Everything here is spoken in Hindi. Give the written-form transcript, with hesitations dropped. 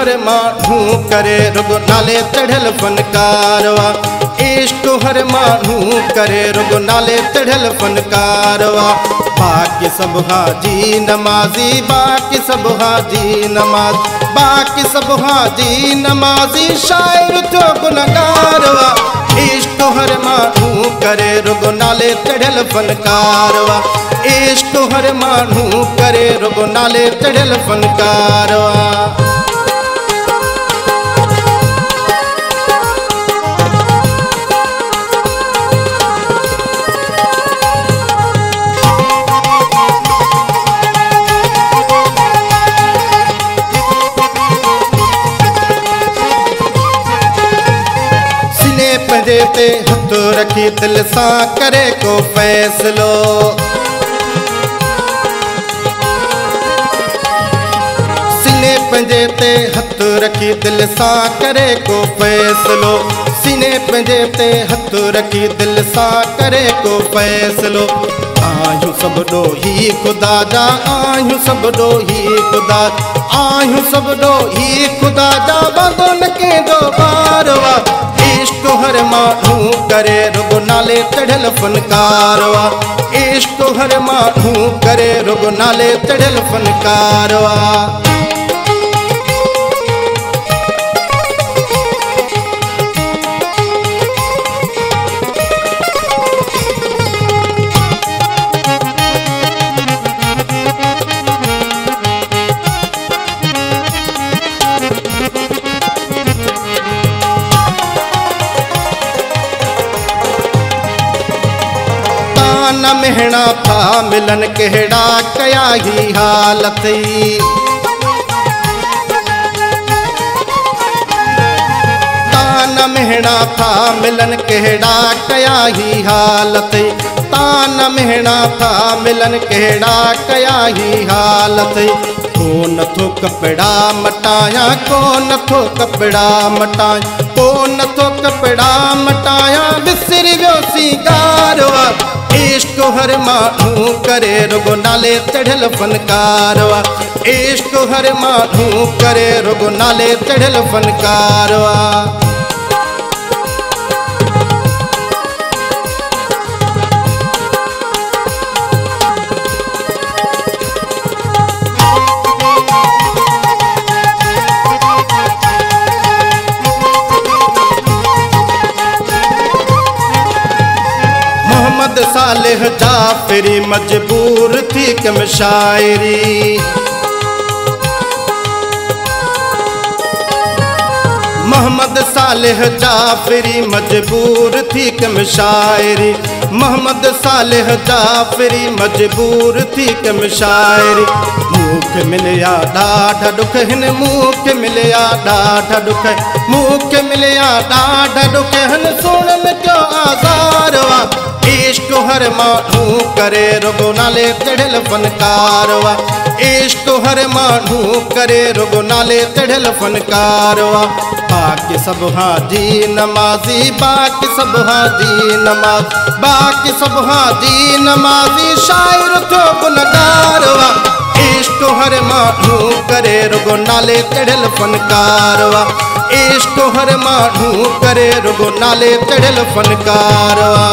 हर माण्हू करे रुगो नाले चढ़ियल फनकारवा। इश्क हर माण्हू करे रुगो नाले चढ़ियल फनकारवा। बाक़ी सब हाजी नमाज़ी, बाक़ी सब हाजी नमाज़, बाक़ी सब हाजी नमाज़ी शायर थियो गुनहगारवा। इश्क हर माण्हू करे रुगो नाले चढ़ियल फनकारवा। इश्क हर माण्हू करे रुगो नाले चढ़ियल फनकारवा। पंजे ते हथ रखी दिल सां करे को फैसलो। सीने पंजे ते हथ रखी दिल सां करे को फैसलो। सीने पंजे ते हथ रखी दिल सां करे को फैसलो। आहियूं सब ॾोही ख़ुदा जा, आहियूं सब ॾोही ख़ुदा, आहियूं सब ॾोही ख़ुदा जा, बंदो न कंहिंजो ॿारवा। इश्क हर माण्हू करे रुगो नाले चढ़ियल फनकारवा। इश्क हर माण्हू करे रुगो नाले चढ़ियल फनकारवा। ताना महणा था मिलन कहिड़ा कया ही हालत। ताना महणा था मिलन कहिड़ा कया ही हालत। ताना महणा था मिलन कहिड़ा कया ही हालत। को नथो कपड़ा मटाया, को नथो कपड़ा मटाया, को नथो कपड़ा मटाया, बिसरी वियो सिंगारवा। इश्क हर माण्हू करे रुगो नाले चढ़ियल फनकारवा। इश्क हर माण्हू करे रुगो नाले चढ़ियल फनकारवा। मोहम्मद सालेह जाफरी मजबूर थी कम शायरी। मोहम्मद सालेह जाफरी मजबूर थी कम शायरी। मोहम्मद सालेह जाफरी मजबूर थी कम शायरी। मूंखे मिलिया ॾाढा ॾुख हिन, मूंखे मिलिया ॾाढा ॾुख, मूंखे मिलिया ॾाढा ॾुख हिन, सुण में क्यों आज़ारवा। इश्क हर माण्हू करे रुगो नाले चढ़ियल फनकारवा। इश्क हर माण्हू करे रुगो नाले चढ़ियल फनकारवा। बाक़ी सब हाजी नमाज़ी, बाक़ी सब हाजी नमाज़, बाक़ी सब हाजी नमाज़ी शायर थियो गुनहगारवा। इश्क हर माण्हू करे रुगो नाले चढ़ियल फनकारवा। इश्क हर माण्हू करे रुगो नाले चढ़ियल फनकारवा।